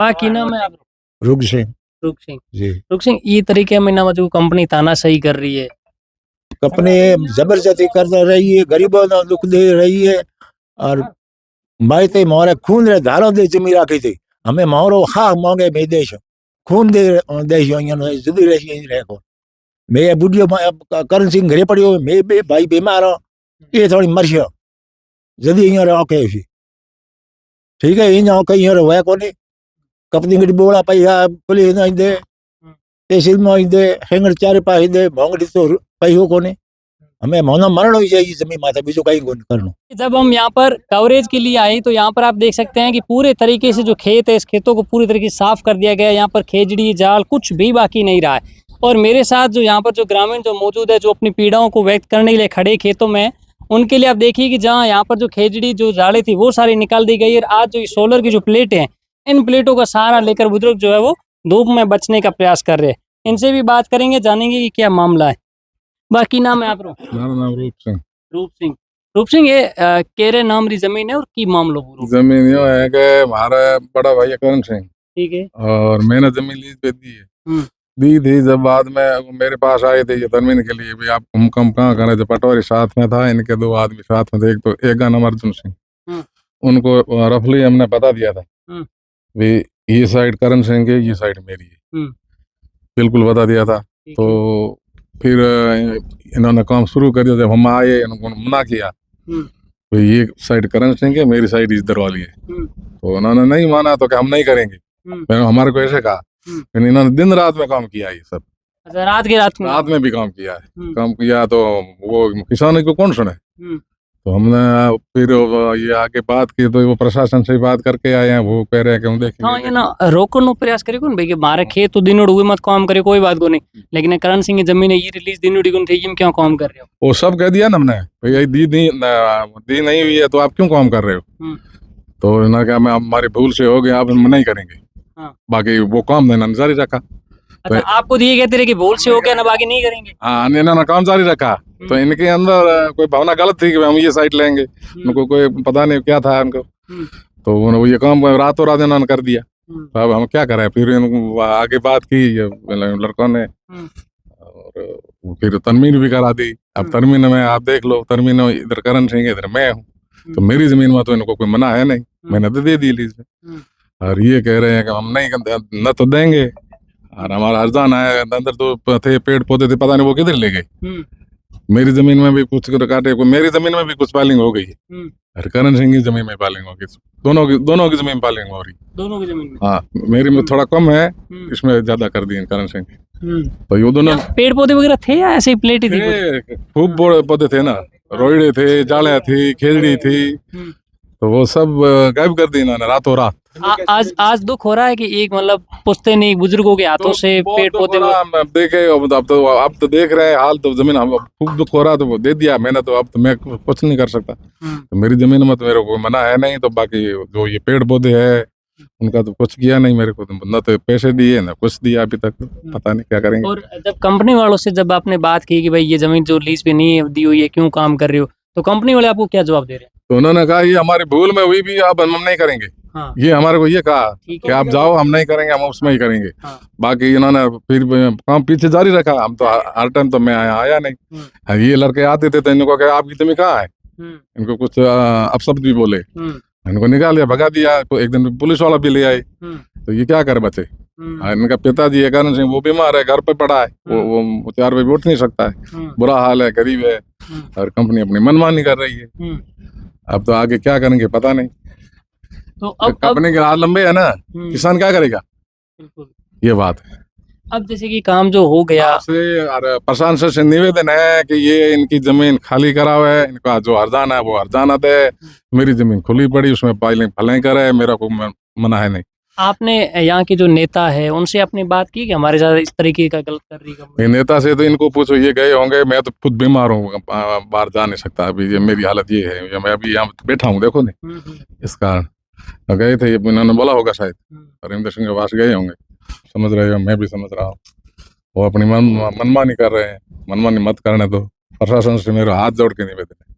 बाकी नाम है आप रुक सिंह रुक सिंह जी। रुक सिंह ये तरीके में ना जो कंपनी तानाशाही कर रही है, कंपनी जबरदस्ती कर रही है, गरीबों को दुख दे रही है और माइते मोरे खून रे धारो दे जमी राखी थी हमें मोरो खा मांगे में देश खून दे देश जुदी रही रेको मैं बुढ़ियो करण सिंह घरे पड़ियो मैं बे भाई बीमार हो ये थोड़ी मरशियो जदी यहाँ रखे ठीक है इन कहीं वह कोनी कंपनी गड्डी बोला पैसा पुलिस नहीं दे तहसील में दे हेंगर चार पास दे मोंगड़ी तो पैसों कोनी हमें मोना मरण हो जाएगी जमीन माता बीजो कहीं करना। जब हम यहाँ पर कवरेज के लिए आए तो यहाँ पर आप देख सकते हैं कि पूरे तरीके से जो खेत है इस खेतों को पूरी तरीके से साफ कर दिया गया है। यहाँ पर खेजड़ी जाल कुछ भी बाकी नहीं रहा है और मेरे साथ जो यहाँ पर जो ग्रामीण जो मौजूद है जो अपनी पीड़ाओं को व्यक्त करने के लिए खड़े खेतों में उनके लिए आप देखिए कि जहाँ यहाँ पर जो खेजड़ी जो जाड़े थी वो सारी निकाल दी गई और आज जो सोलर की जो प्लेट है इन प्लेटों का सहारा लेकर बुजुर्ग जो है वो धूप में बचने का प्रयास कर रहे हैं। इनसे भी बात करेंगे, जानेंगे कि क्या मामला है। बाकी नाम है आप मेरा नाम रूप सिंह। रूप सिंह ये केरे नाम री जमीन है और की मामलो पूरो जमीन यो है कि हमारा बड़ा भाई है करण सिंह, ठीक है, और मैंने जमीन लीज पे दी है। दी थी जब बाद में मेरे पास आए थे ये जमीन के लिए भी आप हम कम कहाँ करें, जो पटवारी साथ में था, इनके दो आदमी साथ में थे, एक तो एक का नाम अर्जुन सिंह, उनको रफली हमने बता दिया था भी ये साइड करण सिंह की ये साइड मेरी है, बिल्कुल बता दिया था। तो फिर इन्होंने काम शुरू कर दिया, जब हम आए इन्होंने मना किया तो ये साइड करण सिंह है मेरी साइड इधर वाली है, तो उन्होंने नहीं माना तो कि हम नहीं करेंगे। मैंने हमारे को ऐसे कहा, फिर इन्होंने दिन रात में काम किया ये सब। अच्छा, रात में भी काम किया है, काम किया तो वो किसानों को कौन सुने। तो हमने फिर ये आगे बात की तो वो प्रशासन से बात करके आए हैं, वो कह रहे हैं कि हम देखेंगे। हाँ, ये ना रोकने नो प्रयास करे कौन भाई कि मारे खेत तो दिनों हुए मत काम करे कोई बात को नहीं, लेकिन करण सिंह की जमीन है ये रिलीज दिनों डी थे ये क्यों काम कर रहे हो। वो सब कह दिया ना हमने भैया दी नहीं हुई है तो आप क्यों काम कर रहे हो। तो इन्होंने कहा मैं हमारी भूल से हो गया, आप हम नहीं करेंगे। बाकी वो काम देना जारी रखा। अच्छा, आपको ये कहते रहे कि भूल से हो गया ना बाकी नहीं करेंगे। हाँ, इन्होंने काम जारी रखा। तो इनके अंदर कोई भावना गलत थी कि हम ये साइड लेंगे, उनको कोई पता नहीं क्या था उनको। तो वो ये काम रातों रात इन्होंने कर दिया। तो अब हम क्या करें, फिर आगे बात की लड़कों ने और फिर तरमीन भी करा दी। अब तरमीन में आप देख लो, तरमीन इधर करण सिंह इधर मैं हूँ, तो मेरी जमीन में तो इनको कोई मना है नहीं, मैंने तो दे दी लीज में। और ये कह रहे हैं कि हम नहीं न तो देंगे, और हमारा अर्जान आया अंदर तो थे पेड़ पौधे थे, पता नहीं वो किधर ले गए। मेरी जमीन में भी कुछ काटे, मेरी जमीन में भी कुछ पालिंग हो गई है, और करण सिंह की जमीन में पालिंग हो गई, दोनों की जमीन पालिंग हो रही, दोनों की जमीन में। हाँ, मेरी में थोड़ा कम है, इसमें ज्यादा कर दी करण सिंह की। तो ये दोनों पेड़ पौधे वगैरह थे या ऐसे ही प्लेट ही थी? खूब पौधे थे ना, रोइडे थे, जाले थी, खेजड़ी थी, तो वो सब गायब कर दी इन्होंने रातों रात। आज दुख हो रहा है कि एक मतलब पुश्ते नहीं बुजुर्गों के हाथों से पेड़ पौधे देखे। अब तो देख रहे हैं हाल, तो जमीन हम खूब दुख हो रहा तो वो दे दिया मैंने, तो अब तो मैं कुछ नहीं कर सकता। तो मेरी जमीन में तो मेरे को मना है नहीं, तो बाकी जो ये पेड़ पौधे है उनका तो कुछ किया नहीं मेरे को, तो न तो पैसे दिए ना कुछ दिया अभी तक, पता नहीं क्या करेंगे। और जब कंपनी वालों से जब आपने बात की कि भाई ये जमीन जो लीज पे नहीं दी हुई है क्यों काम कर रहे हो, तो कंपनी वाले आपको क्या जवाब दे रहे हैं? तो उन्होंने कहा ये हमारी भूल में हुई भी, अब हम नहीं करेंगे। हाँ। ये हमारे को ये कहा कि आप जाओ, हम नहीं करेंगे, हम उसमें ही करेंगे। हाँ। बाकी इन्होंने फिर काम पीछे जारी रखा। हम तो हर टाइम तो मैं आया नहीं, ये लड़के आते थे तो इनको कहा आपकी जमीन कहाँ है, इनको कुछ अपशब्द भी बोले, इनको निकाल दिया, भगा दिया। तो एक दिन पुलिस वाला भी ले आए, तो ये क्या करे बच्चे। इनका पिताजी है करण सिंह, वो बीमार है, घर पे पड़ा है, वो 4 बजे उठ नहीं सकता है, बुरा हाल है, गरीब है, और कंपनी अपनी मनमानी कर रही है। अब तो आगे क्या करेंगे पता नहीं। तो अब कंपनी के हाथ लंबे है ना, किसान क्या करेगा, ये बात है। अब जैसे कि काम जो हो गया प्रशासन से निवेदन है कि ये इनकी जमीन खाली कराओ है, इनका जो हरजाना है वो हरजाना दे, मेरी जमीन खुली पड़ी उसमें पाइलिंग फलें करे, मेरा को मना है नहीं। आपने यहाँ के जो नेता है उनसे अपनी बात की कि हमारे साथ इस तरीके का गलत कर रही है? नेता से तो इनको पूछो, ये गए होंगे, मैं तो खुद बीमार हूँ, बाहर जा नहीं सकता अभी, ये मेरी हालत ये है, मैं अभी यहाँ बैठा हूँ देखो नहीं, इस कारण गए थे, इन्होंने बोला होगा शायद, हरिंदर सिंह के पास गए होंगे, समझ रहे हो, मैं भी समझ रहा हूँ। वो अपनी मनमानी कर रहे हैं, मनमानी मत करने दो, प्रशासन से मेरा हाथ जोड़ के निवेदन है।